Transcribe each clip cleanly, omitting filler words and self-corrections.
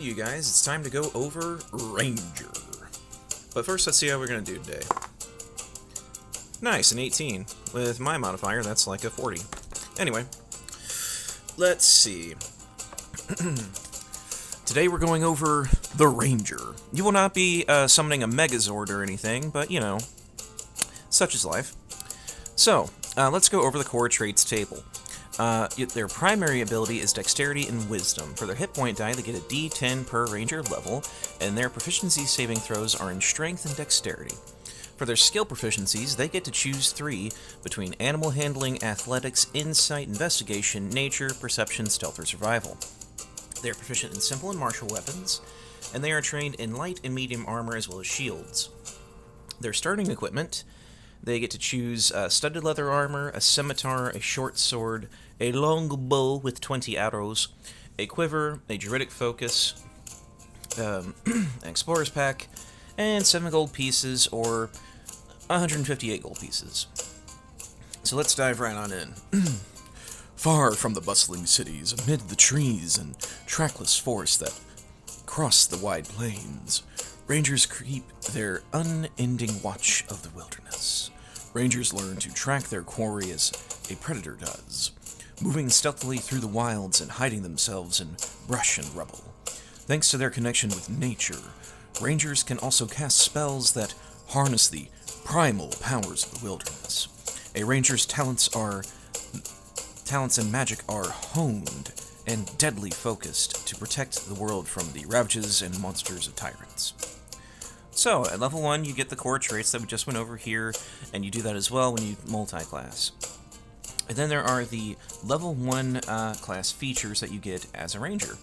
You guys, it's time to go over Ranger. But first, let's see how we're going to do today. Nice, an 18. With my modifier, that's like a 40. Anyway, let's see. Today we're going over the Ranger. You will not be summoning a Megazord or anything, but, you know, such is life. So, let's go over the core traits table. Their primary ability is Dexterity and Wisdom. For their hit point die, they get a D10 per Ranger level, and their proficiency saving throws are in Strength and Dexterity. For their skill proficiencies, they get to choose 3 between Animal Handling, Athletics, Insight, Investigation, Nature, Perception, Stealth, or Survival. They are proficient in simple and martial weapons, and they are trained in light and medium armor as well as shields. Their starting equipment: they get to choose studded leather armor, a scimitar, a short sword, a long bow with 20 arrows, a quiver, a druidic focus, an explorer's pack, and 7 gold pieces, or 158 gold pieces. So let's dive right on in. Far from the bustling cities, amid the trees and trackless forests that cross the wide plains, Rangers keep their unending watch of the wilderness. Rangers learn to track their quarry as a predator does, moving stealthily through the wilds and hiding themselves in brush and rubble. Thanks to their connection with nature, Rangers can also cast spells that harness the primal powers of the wilderness. A Ranger's talents and magic are honed and deadly focused to protect the world from the ravages and monsters of tyrants. So, at level 1, you get the core traits that we just went over here, and you do that as well when you multi-class. And then there are the level 1 class features that you get as a Ranger.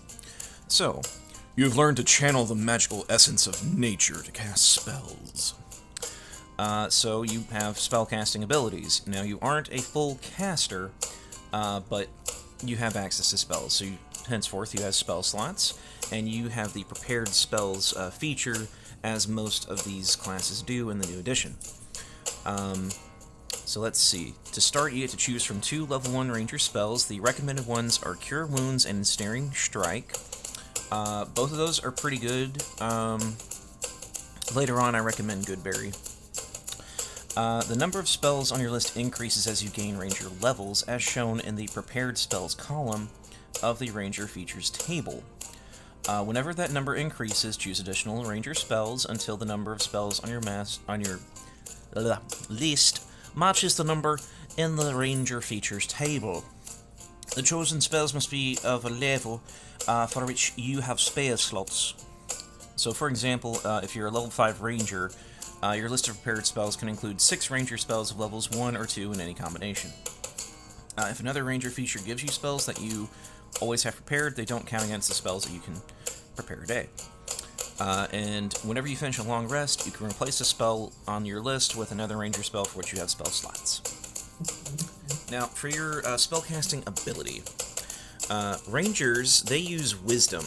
So, you've learned to channel the magical essence of nature to cast spells. So you have spellcasting abilities. Now, you aren't a full caster, but you have access to spells. So henceforth, you have spell slots, and you have the prepared spells feature, as most of these classes do in the new edition. So let's see. To start, you get to choose from 2 level 1 Ranger spells. The recommended ones are Cure Wounds and Ensnaring Strike. Both of those are pretty good. Later on, I recommend Goodberry. The number of spells on your list increases as you gain Ranger levels, as shown in the Prepared Spells column of the Ranger Features table. Whenever that number increases, choose additional Ranger spells until the number of spells on your list matches the number in the Ranger Features table. The chosen spells must be of a level for which you have spell slots. So, for example, if you're a level 5 Ranger, your list of prepared spells can include 6 Ranger spells of levels 1 or 2 in any combination. If another Ranger feature gives you spells that you always have prepared, they don't count against the spells that you can prepare a day. And whenever you finish a long rest, you can replace a spell on your list with another Ranger spell for which you have spell slots. Now, for your spellcasting ability, Rangers, they use Wisdom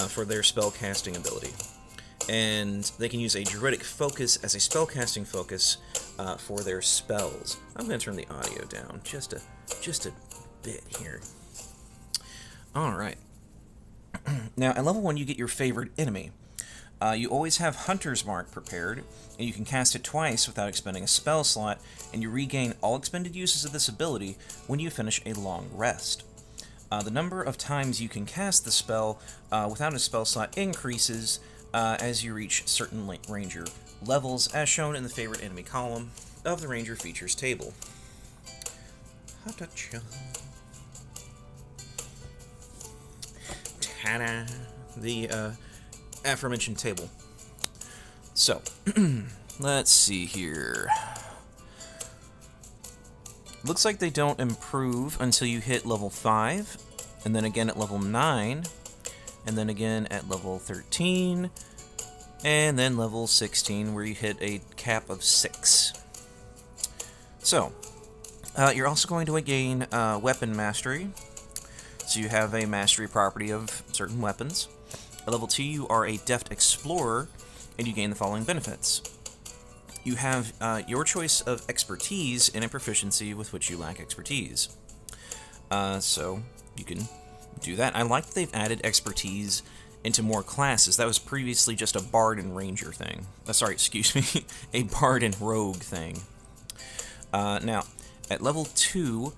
for their spellcasting ability. And they can use a Druidic Focus as a spellcasting focus for their spells. I'm going to turn the audio down just a bit here. Alright. Now, at level 1, you get your favorite enemy. You always have Hunter's Mark prepared, and you can cast it twice without expending a spell slot, and you regain all expended uses of this ability when you finish a long rest. The number of times you can cast the spell without a spell slot increases as you reach certain Ranger levels, as shown in the favorite enemy column of the Ranger Features table. Ta-da! The aforementioned table. So, let's see here. Looks like they don't improve until you hit level 5, and then again at level 9, and then again at level 13, and then level 16, where you hit a cap of 6. So, you're also going to gain Weapon Mastery. So you have a mastery property of certain weapons. At level 2, you are a Deft Explorer, and you gain the following benefits. You have your choice of expertise and a proficiency with which you lack expertise. So you can do that. I like that they've added expertise into more classes. That was previously just a Bard and Ranger thing. Sorry, excuse me, a Bard and Rogue thing. Now, at level 2,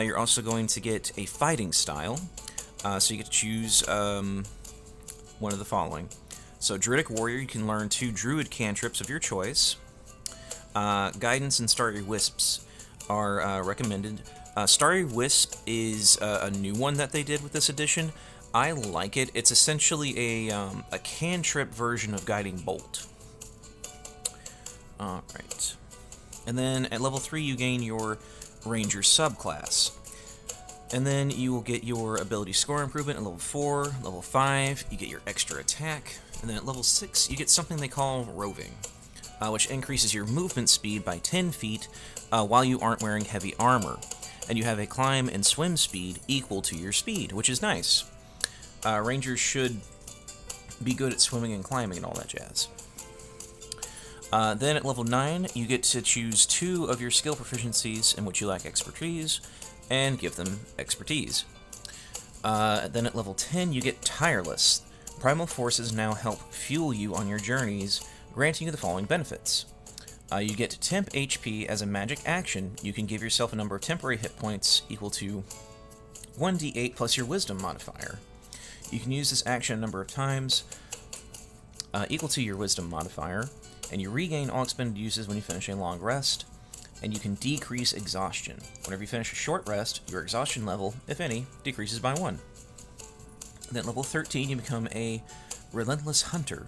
you're also going to get a fighting style. So you get to choose one of the following. So, Druidic Warrior, you can learn 2 Druid cantrips of your choice. Guidance and Starry Wisps are recommended. Starry Wisp is a new one that they did with this edition. I like it. It's essentially a cantrip version of Guiding Bolt. Alright. And then at level 3 you gain your Ranger subclass. And then you will get your ability score improvement at level 4, level 5, you get your extra attack, and then at level 6 you get something they call Roving, which increases your movement speed by 10 feet while you aren't wearing heavy armor. And you have a climb and swim speed equal to your speed, which is nice. Rangers should be good at swimming and climbing and all that jazz. Then at level 9, you get to choose 2 of your skill proficiencies in which you lack expertise, and give them expertise. Then at level 10, you get Tireless. Primal forces now help fuel you on your journeys, granting you the following benefits. You get Temp HP as a magic action. You can give yourself a number of temporary hit points equal to 1d8 plus your Wisdom modifier. You can use this action a number of times, equal to your Wisdom modifier, and you regain all expended uses when you finish a long rest, and you can decrease exhaustion. Whenever you finish a short rest, your exhaustion level, if any, decreases by 1. Then at level 13, you become a Relentless Hunter.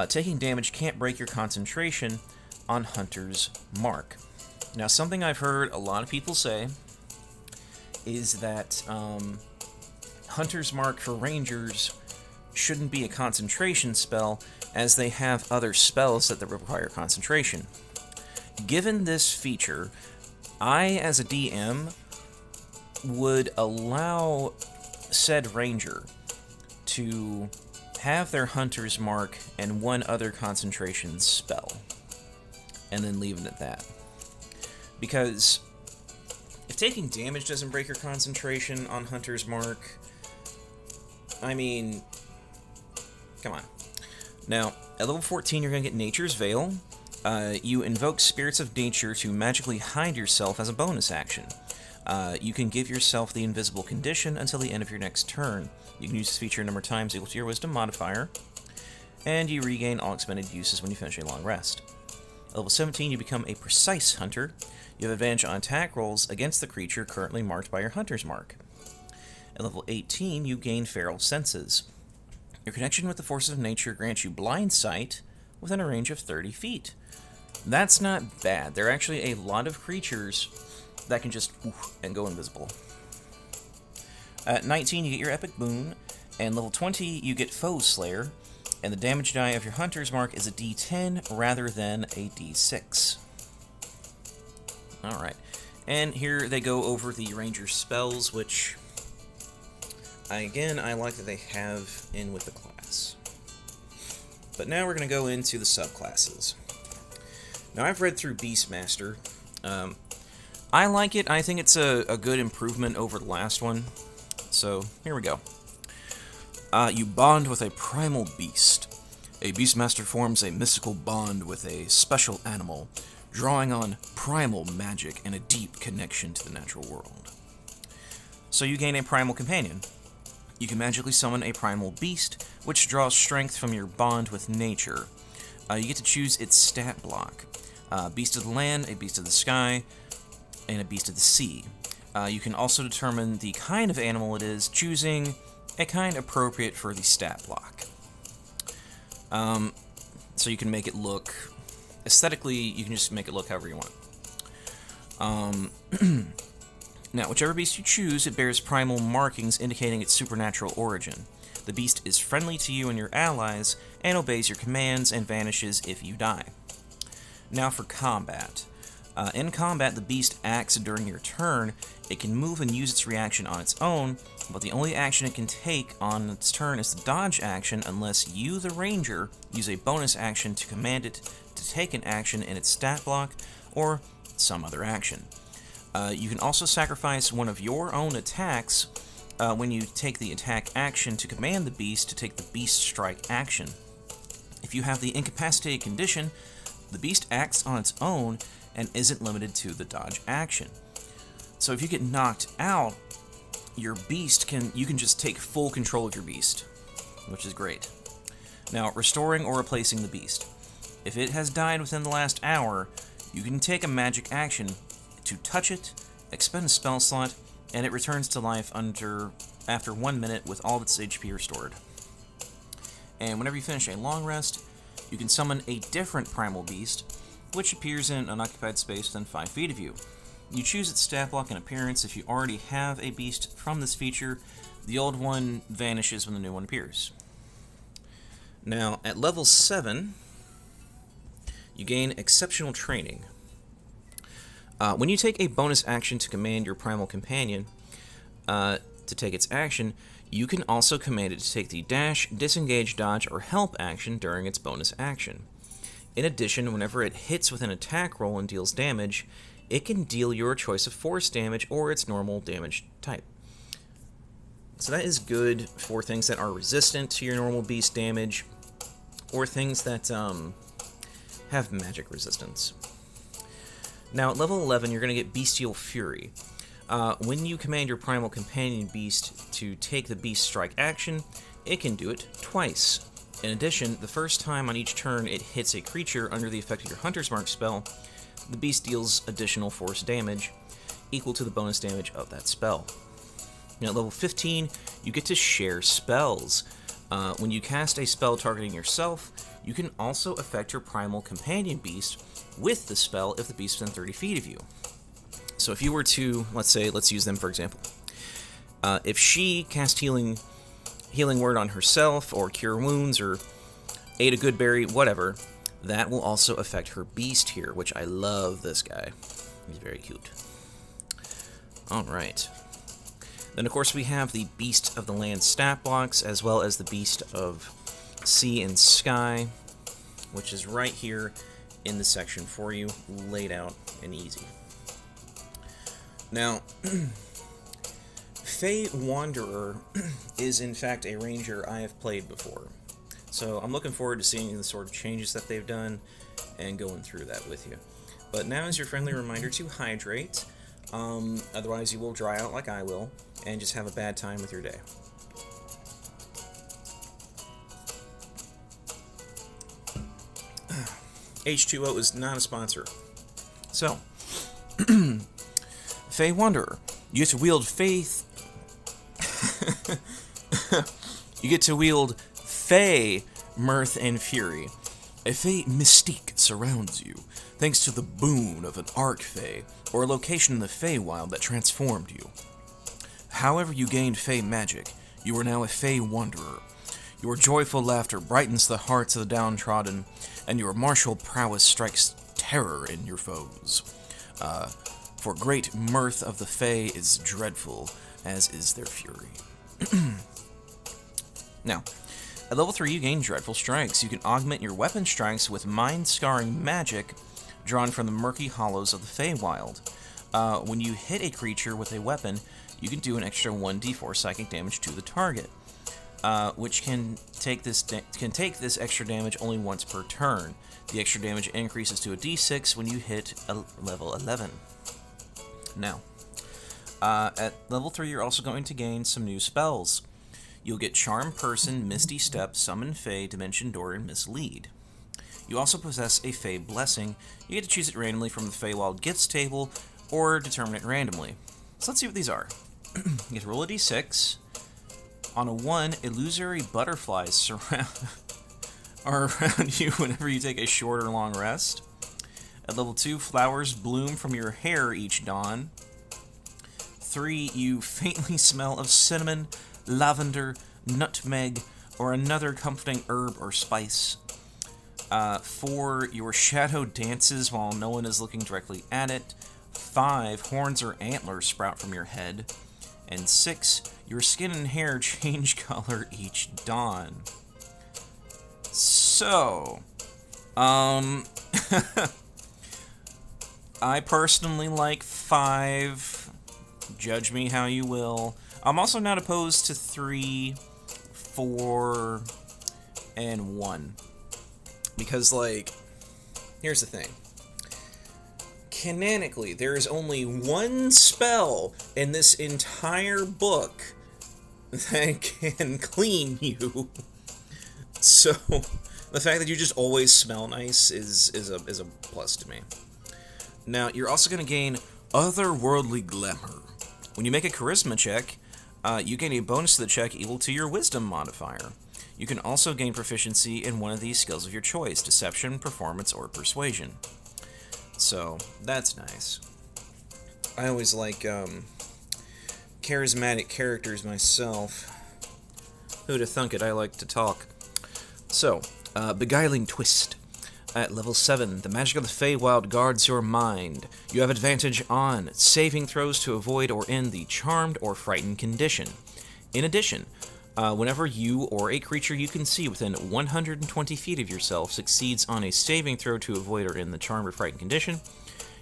Taking damage can't break your concentration on Hunter's Mark. Now, something I've heard a lot of people say is that Hunter's Mark for Rangers shouldn't be a concentration spell, as they have other spells that require concentration. Given this feature, I, as a DM, would allow said Ranger to have their Hunter's Mark and one other concentration spell, and then leave it at that. Because if taking damage doesn't break your concentration on Hunter's Mark, I mean, come on. Now, at level 14, you're going to get Nature's Veil. You invoke Spirits of Nature to magically hide yourself as a bonus action. You can give yourself the invisible condition until the end of your next turn. You can use this feature a number of times equal to your Wisdom modifier, and you regain all expended uses when you finish a long rest. At level 17, you become a Precise Hunter. You have advantage on attack rolls against the creature currently marked by your Hunter's Mark. At level 18, you gain Feral Senses. Your connection with the forces of nature grants you blind sight within a range of 30 feet. That's not bad. There are actually a lot of creatures that can just and go invisible. At 19, you get your Epic Boon, and level 20, you get Foe Slayer, and the damage die of your Hunter's Mark is a d10 rather than a d6. Alright, and here they go over the Ranger spells, which, again, I like that they have in with the class. But now we're going to go into the subclasses. Now, I've read through Beastmaster. I like it. I think it's a good improvement over the last one. So, here we go. You bond with a primal beast. A Beastmaster forms a mystical bond with a special animal, drawing on primal magic and a deep connection to the natural world. So you gain a primal companion. You can magically summon a primal beast, which draws strength from your bond with nature. You get to choose its stat block. Beast of the land, a beast of the sky, and a beast of the sea. You can also determine the kind of animal it is, choosing a kind appropriate for the stat block. So you can make it look... Aesthetically, you can just make it look however you want. Now, whichever beast you choose, it bears primal markings indicating its supernatural origin. The beast is friendly to you and your allies, and obeys your commands and vanishes if you die. Now for combat. In combat, the beast acts during your turn. It can move and use its reaction on its own, but the only action it can take on its turn is the dodge action unless you, the ranger, use a bonus action to command it to take an action in its stat block or some other action. You can also sacrifice one of your own attacks when you take the attack action to command the beast to take the beast strike action. If you have the incapacitated condition, the beast acts on its own and isn't limited to the dodge action. So if you get knocked out, your beast you can just take full control of your beast, which is great. Now, restoring or replacing the beast. If it has died within the last hour, you can take a magic action to touch it, expend a spell slot, and it returns to life after 1 minute with all of its HP restored. And whenever you finish a long rest, you can summon a different primal beast, which appears in an unoccupied space within 5 feet of you. You choose its stat block and appearance. If you already have a beast from this feature, the old one vanishes when the new one appears. Now, at level 7, you gain Exceptional Training. When you take a bonus action to command your primal companion to take its action, you can also command it to take the dash, disengage, dodge, or help action during its bonus action. In addition, whenever it hits with an attack roll and deals damage, it can deal your choice of force damage or its normal damage type. So that is good for things that are resistant to your normal beast damage, or things that have magic resistance. Now at level 11, you're going to get Bestial Fury. When you command your primal companion beast to take the beast strike action, it can do it twice. In addition, the first time on each turn it hits a creature under the effect of your Hunter's Mark spell, the beast deals additional force damage equal to the bonus damage of that spell. Now at level 15, you get to share spells. When you cast a spell targeting yourself, you can also affect your primal companion beast with the spell if the beast is within 30 feet of you. So if you were to, let's use them for example. If she cast Healing Word on herself, or Cure Wounds, or ate a good berry, whatever, that will also affect her beast here, which I love this guy. He's very cute. Alright. Then of course we have the Beast of the Land stat blocks, as well as the Beast of Sea and Sky, which is right here in the section for you, laid out and easy. Now, Fey Wanderer is in fact a ranger I have played before, so I'm looking forward to seeing the sort of changes that they've done and going through that with you. But now is your friendly reminder to hydrate, otherwise you will dry out like I will, and just have a bad time with your day. H2O is not a sponsor. So, Fey Wanderer. You get to wield faith. You get to wield Fey Mirth and Fury. A Fey mystique surrounds you, thanks to the boon of an Archfey, or a location in the Feywild that transformed you. However you gained Fey magic, you are now a Fey Wanderer. Your joyful laughter brightens the hearts of the downtrodden, and your martial prowess strikes terror in your foes. For great mirth of the Fey is dreadful, as is their fury. Now, at level 3 you gain Dreadful Strikes. You can augment your weapon strikes with mind-scarring magic drawn from the murky hollows of the Feywild. When you hit a creature with a weapon, you can do an extra 1d4 psychic damage to the target, which can take this extra damage only once per turn. The extra damage increases to a d6 when you hit a level 11. Now, at level 3 you're also going to gain some new spells. You'll get Charm Person, Misty Step, Summon Fey, Dimension Door, and Mislead. You also possess a Fey Blessing. You get to choose it randomly from the Feywild Gifts table, or determine it randomly. So let's see what these are. You get to roll a d6. On a 1, illusory butterflies are around you whenever you take a short or long rest. At level 2, flowers bloom from your hair each dawn. 3, you faintly smell of cinnamon, lavender, nutmeg, or another comforting herb or spice. 4, your shadow dances while no one is looking directly at it. 5, horns or antlers sprout from your head. And 6, your skin and hair change color each dawn. So, I personally like 5. Judge me how you will. I'm also not opposed to 3, 4, and 1. Because, like, here's the thing. Canonically, there is only one spell in this entire book that can clean you. So, the fact that you just always smell nice is a plus to me. Now, you're also going to gain otherworldly glamour. When you make a charisma check, you gain a bonus to the check equal to your wisdom modifier. You can also gain proficiency in one of these skills of your choice: deception, performance, or persuasion. So, that's nice. I always like charismatic characters myself. Who'd have thunk it, I like to talk. So, Beguiling Twist. At level 7, the magic of the Feywild guards your mind. You have advantage on saving throws to avoid or end the charmed or frightened condition. In addition, whenever you or a creature you can see within 120 feet of yourself succeeds on a saving throw to avoid or end the charmed or frightened condition,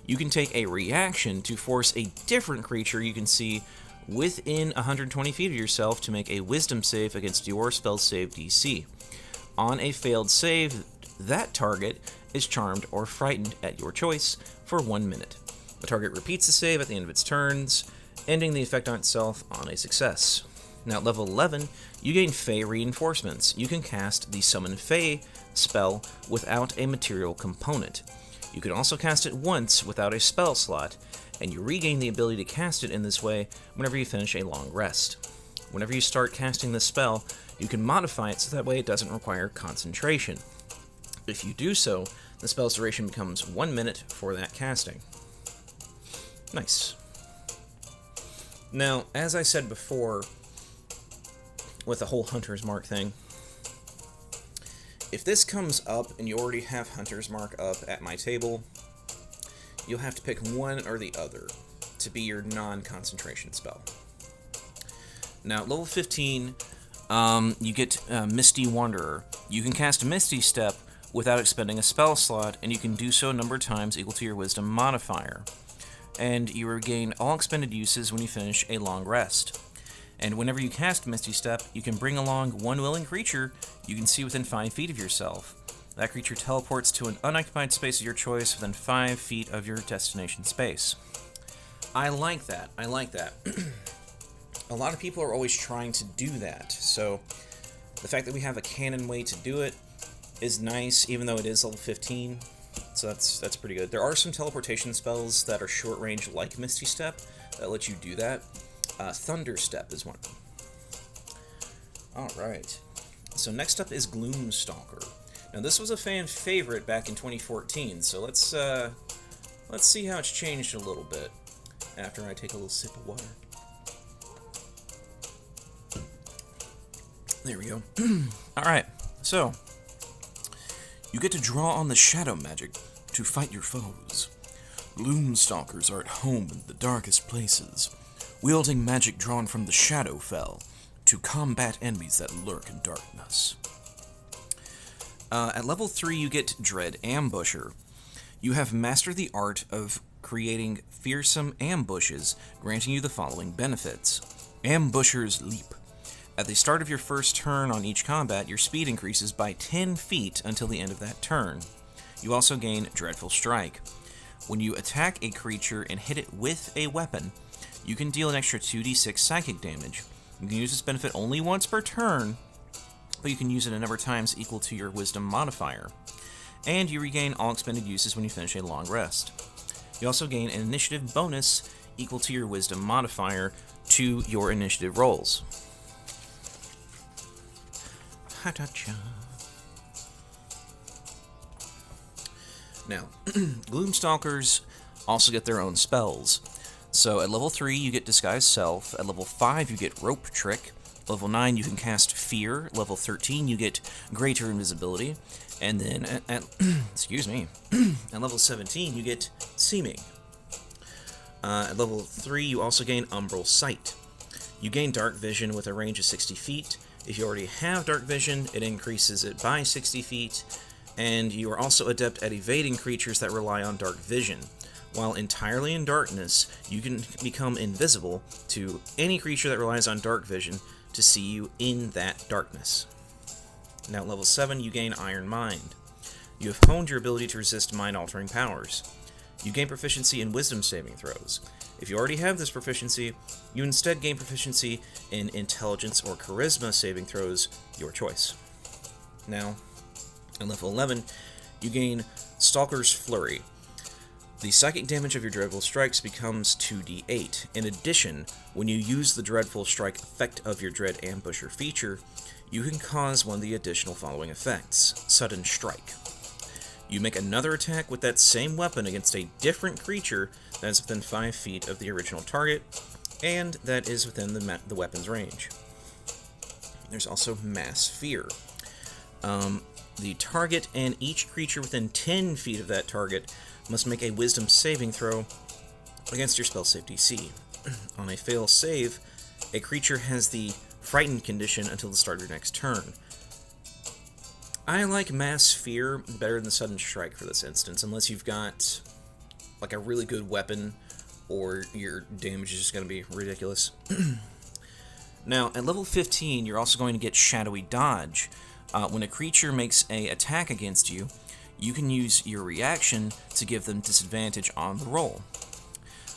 you can take a reaction to force a different creature you can see within 120 feet of yourself to make a wisdom save against your spell save DC. On a failed save, that target is charmed or frightened at your choice for 1 minute. The target repeats the save at the end of its turns, ending the effect on itself on a success. Now at level 11, you gain Fey reinforcements. You can cast the Summon Fey spell without a material component. You can also cast it once without a spell slot, and you regain the ability to cast it in this way whenever you finish a long rest. Whenever you start casting this spell, you can modify it so that way it doesn't require concentration. If you do so, the spell's duration becomes 1 minute for that casting. Nice. Now, as I said before, with the whole Hunter's Mark thing, if this comes up and you already have Hunter's Mark up at my table, you'll have to pick one or the other to be your non-concentration spell. Now, at level 15, you get Misty Wanderer. You can cast Misty Step without expending a spell slot, and you can do so a number of times equal to your Wisdom modifier. And you regain all expended uses when you finish a long rest. And whenever you cast Misty Step, you can bring along one willing creature you can see within 5 feet of yourself. That creature teleports to an unoccupied space of your choice within 5 feet of your destination space. I like that. I like that. A lot of people are always trying to do that, so the fact that we have a canon way to do it is nice, even though it is level 15, so that's pretty good. There are some teleportation spells that are short range, like Misty Step, that let you do that. Thunder Step is one of them. Alright, so next up is Gloomstalker. Now this was a fan favorite back in 2014, so let's see how it's changed a little bit after I take a little sip of water. There we go. Alright, so you get to draw on the shadow magic to fight your foes. Gloomstalkers are at home in the darkest places, wielding magic drawn from the Shadowfell to combat enemies that lurk in darkness. At level 3, you get Dread Ambusher. You have mastered the art of creating fearsome ambushes, granting you the following benefits. Ambusher's Leap. At the start of your first turn on each combat, your speed increases by 10 feet until the end of that turn. You also gain Dreadful Strike. When you attack a creature and hit it with a weapon, you can deal an extra 2d6 psychic damage. You can use this benefit only once per turn, but you can use it a number of times equal to your Wisdom modifier. And you regain all expended uses when you finish a long rest. You also gain an initiative bonus equal to your Wisdom modifier to your initiative rolls. Ha-ta-cha. Now, Gloomstalkers also get their own spells. So at level 3, you get Disguise Self. At level 5, you get Rope Trick. Level 9, you can cast Fear. Level 13, you get Greater Invisibility. And then at excuse me, at level 17, you get Seeming. At level 3, you also gain Umbral Sight. You gain Dark Vision with a range of 60 feet. If you already have Dark Vision, it increases it by 60 feet. And you are also adept at evading creatures that rely on Dark Vision. While entirely in darkness, you can become invisible to any creature that relies on dark vision to see you in that darkness. Now at level 7, you gain Iron Mind. You have honed your ability to resist mind-altering powers. You gain proficiency in Wisdom saving throws. If you already have this proficiency, you instead gain proficiency in Intelligence or Charisma saving throws, your choice. Now, at level 11, you gain Stalker's Flurry. The psychic damage of your Dreadful Strikes becomes 2d8. In addition, when you use the Dreadful Strike effect of your Dread Ambusher feature, you can cause one of the additional following effects. Sudden Strike. You make another attack with that same weapon against a different creature that is within 5 feet of the original target, and that is within the weapon's range. There's also Mass Fear. The target and each creature within 10 feet of that target must make a Wisdom saving throw against your spell save DC. On a fail save, a creature has the Frightened condition until the start of your next turn. I like Mass Fear better than Sudden Strike for this instance, unless you've got like a really good weapon or your damage is just going to be ridiculous. Now, at level 15, you're also going to get Shadowy Dodge. When a creature makes an attack against you, you can use your reaction to give them disadvantage on the roll.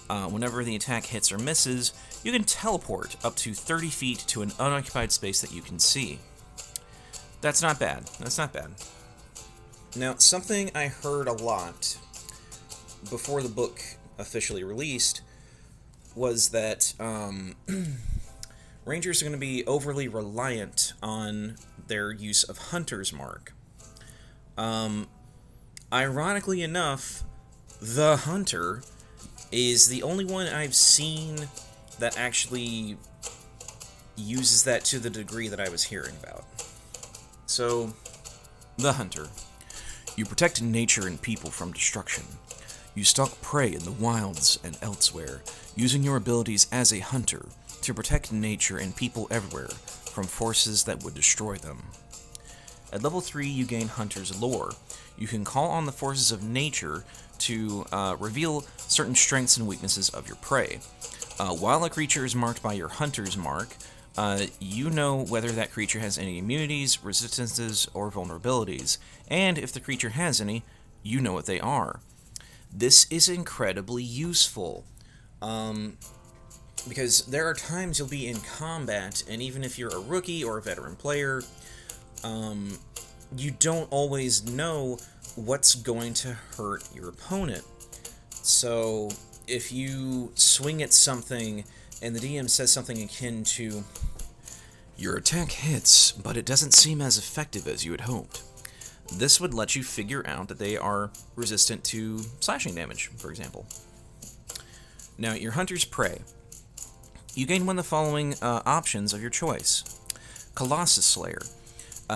Whenever the attack hits or misses, you can teleport up to 30 feet to an unoccupied space that you can see. That's not bad. That's not bad. Now, something I heard a lot before the book officially released was that Rangers are going to be overly reliant on their use of Hunter's Mark. Ironically enough, the Hunter is the only one I've seen that actually uses that to the degree that I was hearing about. So, the Hunter. You protect nature and people from destruction. You stalk prey in the wilds and elsewhere, using your abilities as a hunter to protect nature and people everywhere from forces that would destroy them. At level 3, you gain Hunter's Lore. You can call on the forces of nature to reveal certain strengths and weaknesses of your prey. While a creature is marked by your Hunter's Mark, you know whether that creature has any immunities, resistances, or vulnerabilities, and if the creature has any, you know what they are. This is incredibly useful, because there are times you'll be in combat, and even if you're a rookie or a veteran player, you don't always know what's going to hurt your opponent. So, if you swing at something and the DM says something akin to, "Your attack hits, but it doesn't seem as effective as you had hoped," this would let you figure out that they are resistant to slashing damage, for example. Now, your Hunter's Prey. You gain one of the following options of your choice. Colossus Slayer.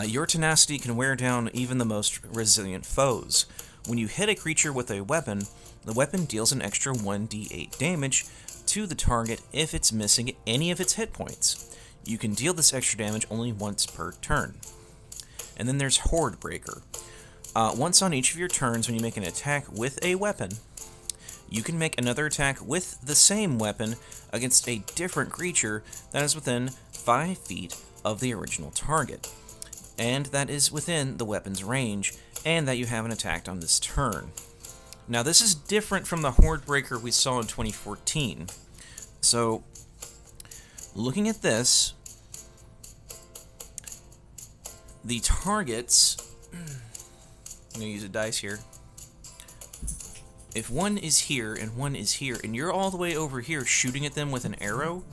Your tenacity can wear down even the most resilient foes. When you hit a creature with a weapon, the weapon deals an extra 1d8 damage to the target if it's missing any of its hit points. You can deal this extra damage only once per turn. And then there's Horde Breaker. Once on each of your turns when you make an attack with a weapon, you can make another attack with the same weapon against a different creature that is within 5 feet of the original target, and that is within the weapon's range, and that you haven't attacked on this turn. Now, this is different from the Horde Breaker we saw in 2014. So, looking at this, the targets, I'm going to use a dice here. If one is here and one is here, and you're all the way over here shooting at them with an arrow,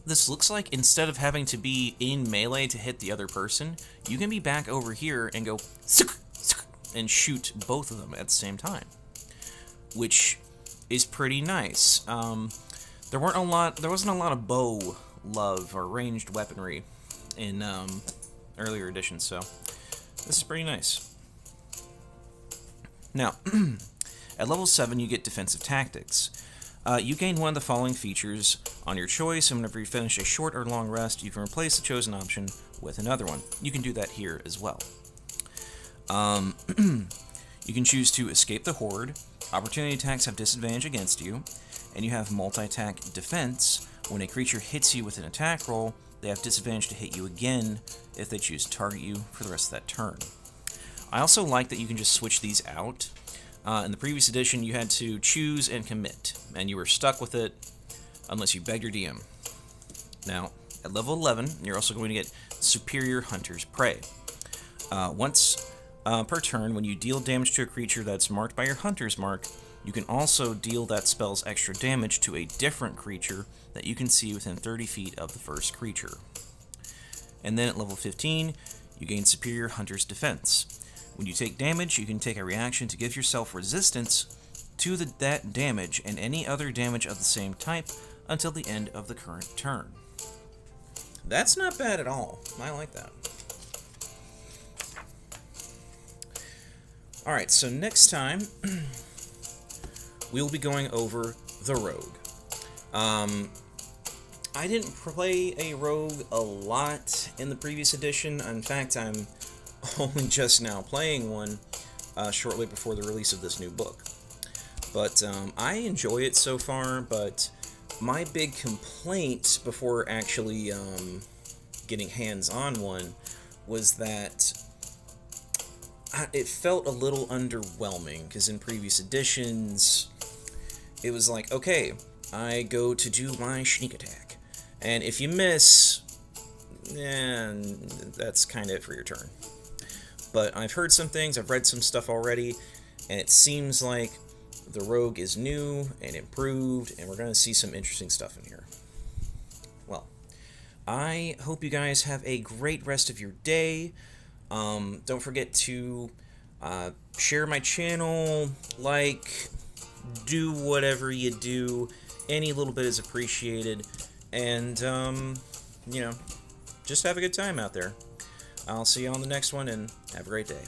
this looks like instead of having to be in melee to hit the other person, you can be back over here and go and shoot both of them at the same time, which is pretty nice. There wasn't a lot of bow love or ranged weaponry in earlier editions, so this is pretty nice. Now, at level 7, you get Defensive Tactics. You gain one of the following features on your choice, and whenever you finish a short or long rest, you can replace the chosen option with another one. You can do that here as well. You You can choose to escape the horde, opportunity attacks have disadvantage against you, and you have multi-attack defense. When a creature hits you with an attack roll, they have disadvantage to hit you again if they choose to target you for the rest of that turn. I also like that you can just switch these out. In the previous edition, you had to choose and commit, and you were stuck with it unless you begged your DM. Now, at level 11, you're also going to get Superior Hunter's Prey. Once per turn, when you deal damage to a creature that's marked by your Hunter's Mark, you can also deal that spell's extra damage to a different creature that you can see within 30 feet of the first creature. And then at level 15, you gain Superior Hunter's Defense. When you take damage, you can take a reaction to give yourself resistance to that damage and any other damage of the same type until the end of the current turn. That's not bad at all. I like that. Alright, so next time, we'll be going over the Rogue. I didn't play a Rogue a lot in the previous edition. In fact, I'm only just now playing one shortly before the release of this new book. But I enjoy it so far, but my big complaint before actually getting hands-on one was that it felt a little underwhelming, because in previous editions, it was like, okay, I go to do my sneak attack, and if you miss, that's kind of it for your turn. But I've heard some things, I've read some stuff already, and it seems like the Rogue is new and improved, and we're going to see some interesting stuff in here. Well, I hope you guys have a great rest of your day. Don't forget to share my channel, like, do whatever you do. Any little bit is appreciated. And, you know, just have a good time out there. I'll see you on the next one, and have a great day.